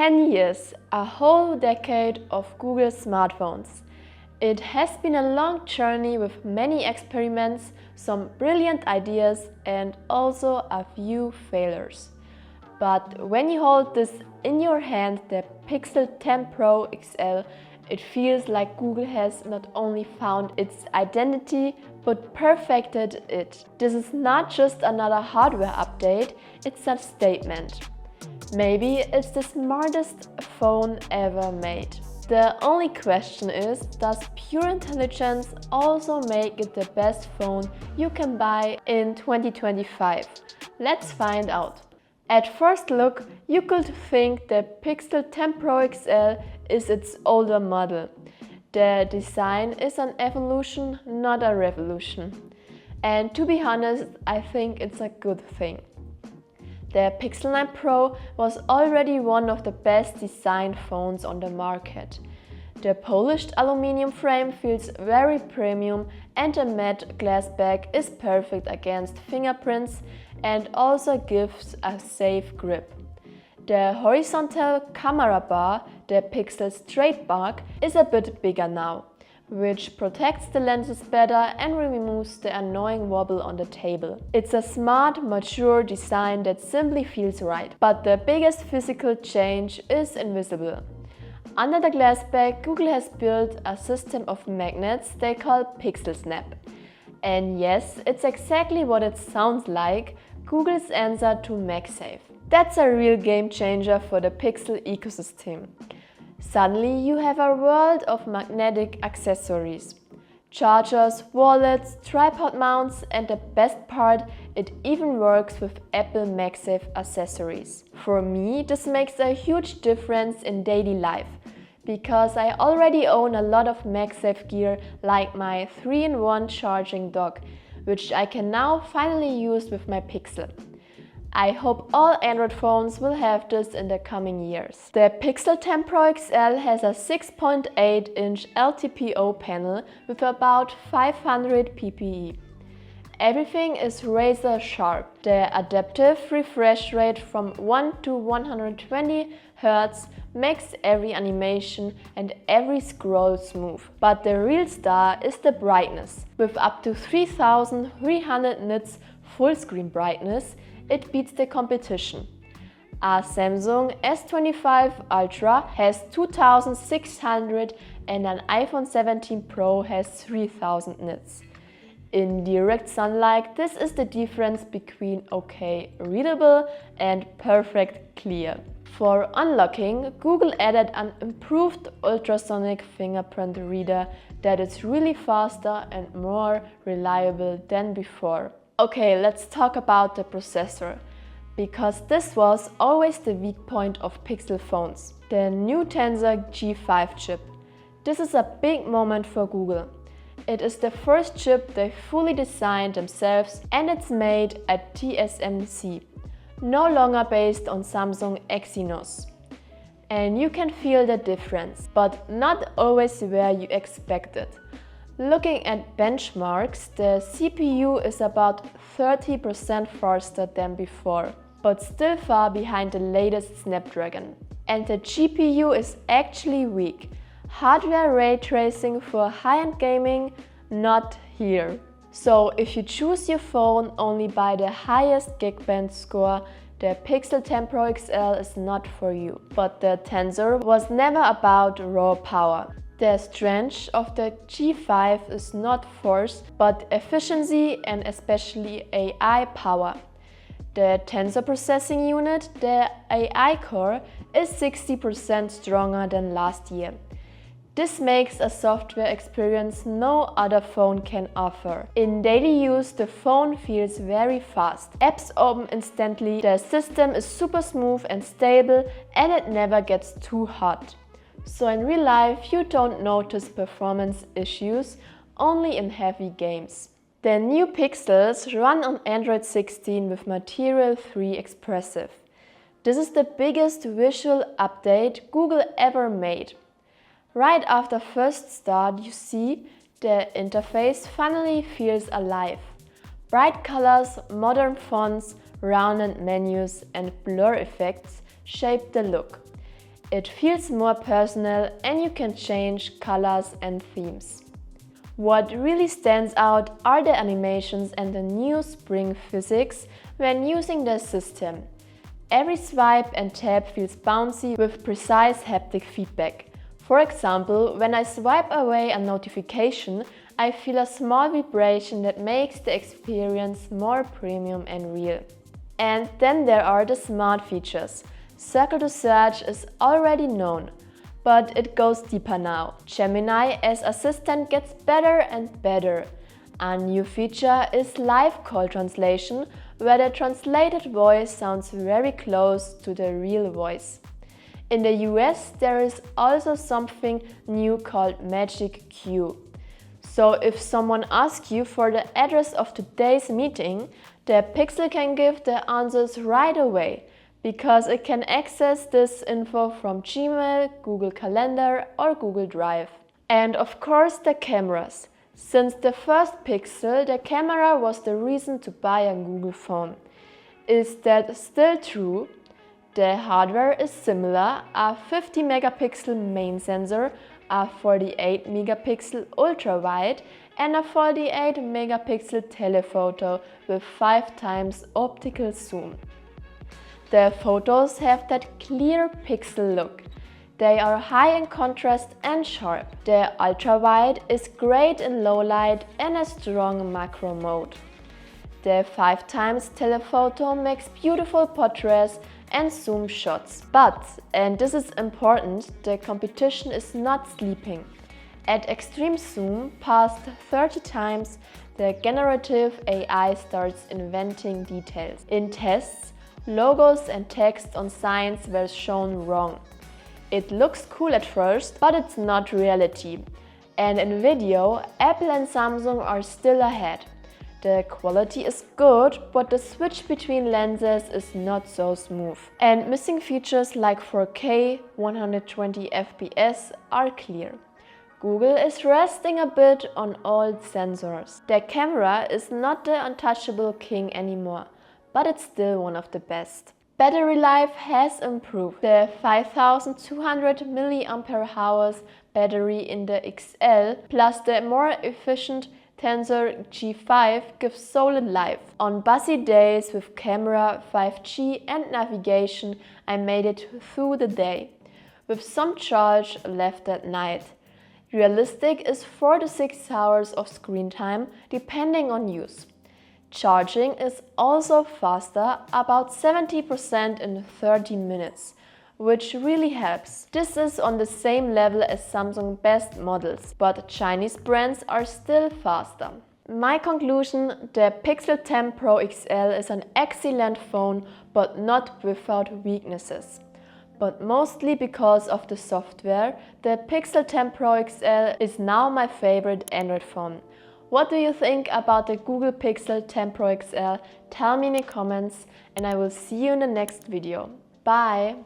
10 years, a whole decade of Google smartphones. It has been a long journey with many experiments, some brilliant ideas and also a few failures. But when you hold this in your hand, the Pixel 10 Pro XL, it feels like Google has not only found its identity, but perfected it. This is not just another hardware update, it's a statement. Maybe it's the smartest phone ever made. The only question is, does pure intelligence also make it the best phone you can buy in 2025? Let's find out. At first look, you could think the Pixel 10 Pro XL is its older model. The design is an evolution, not a revolution. And to be honest, I think it's a good thing. The Pixel 9 Pro was already one of the best designed phones on the market. The polished aluminum frame feels very premium and the matte glass back is perfect against fingerprints and also gives a safe grip. The horizontal camera bar, the Pixel Straight Bar, is a bit bigger now, which protects the lenses better and removes the annoying wobble on the table. It's a smart, mature design that simply feels right. But the biggest physical change is invisible. Under the glass back, Google has built a system of magnets they call Pixel Snap. And yes, it's exactly what it sounds like, Google's answer to MagSafe. That's a real game changer for the Pixel ecosystem. Suddenly you have a world of magnetic accessories. Chargers, wallets, tripod mounts and the best part, it even works with Apple MagSafe accessories. For me, this makes a huge difference in daily life, because I already own a lot of MagSafe gear like my 3-in-1 charging dock, which I can now finally use with my Pixel. I hope all Android phones will have this in the coming years. The Pixel 10 Pro XL has a 6.8-inch LTPO panel with about 500 ppi. Everything is razor sharp. The adaptive refresh rate from 1 to 120 Hz makes every animation and every scroll smooth. But the real star is the brightness. With up to 3300 nits full screen brightness, it beats the competition. A Samsung S25 Ultra has 2600 and an iPhone 17 Pro has 3000 nits. In direct sunlight, this is the difference between okay readable and perfect clear. For unlocking, Google added an improved ultrasonic fingerprint reader that is really faster and more reliable than before. Okay, let's talk about the processor, because this was always the weak point of Pixel phones. The new Tensor G5 chip. This is a big moment for Google. It is the first chip they fully designed themselves and it's made at TSMC, no longer based on Samsung Exynos. And you can feel the difference, but not always where you expect it. Looking at benchmarks, the CPU is about 30% faster than before, but still far behind the latest Snapdragon. And the GPU is actually weak. Hardware ray tracing for high-end gaming, not here. So if you choose your phone only by the highest Geekbench score, the Pixel 10 Pro XL is not for you. But the Tensor was never about raw power. The strength of the G5 is not force, but efficiency and especially AI power. The Tensor processing unit, the AI core, is 60% stronger than last year. This makes a software experience no other phone can offer. In daily use, the phone feels very fast. Apps open instantly, the system is super smooth and stable, and it never gets too hot. So in real life, you don't notice performance issues, only in heavy games. The new Pixels run on Android 16 with Material 3 Expressive. This is the biggest visual update Google ever made. Right after first start, you see the interface finally feels alive. Bright colors, modern fonts, rounded menus and blur effects shape the look. It feels more personal and you can change colors and themes. What really stands out are the animations and the new spring physics when using the system. Every swipe and tap feels bouncy with precise haptic feedback. For example, when I swipe away a notification, I feel a small vibration that makes the experience more premium and real. And then there are the smart features. Circle to search is already known, but it goes deeper now. Gemini as assistant gets better and better. A new feature is live call translation, where the translated voice sounds very close to the real voice. In the US, there is also something new called Magic Q. So if someone asks you for the address of today's meeting, the Pixel can give the answers right away, because it can access this info from Gmail, Google Calendar or Google Drive. And of course the cameras. Since the first Pixel, the camera was the reason to buy a Google phone. Is that still true? The hardware is similar: a 50 megapixel main sensor, a 48 megapixel ultra-wide and a 48 megapixel telephoto with 5 times optical zoom. The photos have that clear pixel look. They are high in contrast and sharp. The ultra-wide is great in low light and a strong macro mode. The 5 times telephoto makes beautiful portraits and zoom shots. But, and this is important, the competition is not sleeping. At extreme zoom past 30 times, the generative AI starts inventing details. In tests, logos and text on signs were shown wrong. It looks cool at first, but it's not reality. And in video, Apple and Samsung are still ahead. The quality is good, but the switch between lenses is not so smooth. And missing features like 4K, 120 FPS are clear. Google is resting a bit on old sensors. Their camera is not the untouchable king anymore, but it's still one of the best. Battery life has improved. The 5200 mAh battery in the XL plus the more efficient Tensor G5 gives solid life. On busy days with camera, 5G and navigation, I made it through the day, with some charge left at night. Realistic is 4 to 6 hours of screen time, depending on use. Charging is also faster, about 70% in 30 minutes, which really helps. This is on the same level as Samsung best models, but Chinese brands are still faster. My conclusion: the Pixel 10 Pro XL is an excellent phone, but not without weaknesses. But mostly because of the software, the Pixel 10 Pro XL is now my favorite Android phone. What do you think about the Google Pixel 10 Pro XL? Tell me in the comments and I will see you in the next video. Bye!